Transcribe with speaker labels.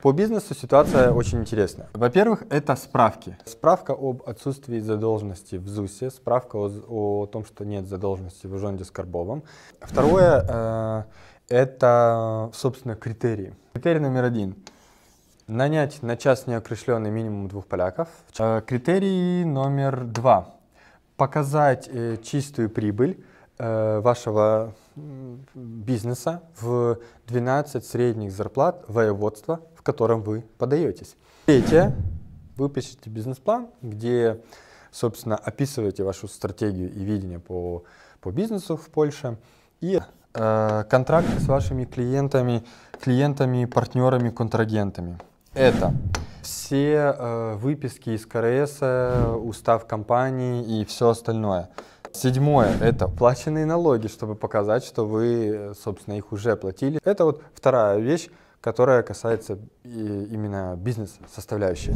Speaker 1: По бизнесу ситуация очень интересная. Во-первых, это справки. Справка об отсутствии задолженности в ЗУСе, справка о том, что нет задолженности в Ужонде с Карбовым. Второе, это, собственно, критерии. Критерий номер один. Нанять на час неокрещенный минимум 2 поляков. Критерий номер 2. Показать чистую прибыль вашего бизнеса в 12 средних зарплат воеводства, в котором вы подаетесь. Третье. Вы пишете бизнес-план, где, собственно, описываете вашу стратегию и видение по бизнесу в Польше. И контракты с вашими клиентами, партнерами, контрагентами. Это все выписки из КРС, устав компании и все остальное. Седьмое – это плаченные налоги, чтобы показать, что вы, собственно, их уже платили. Это вот вторая вещь, которая касается именно бизнес-составляющей.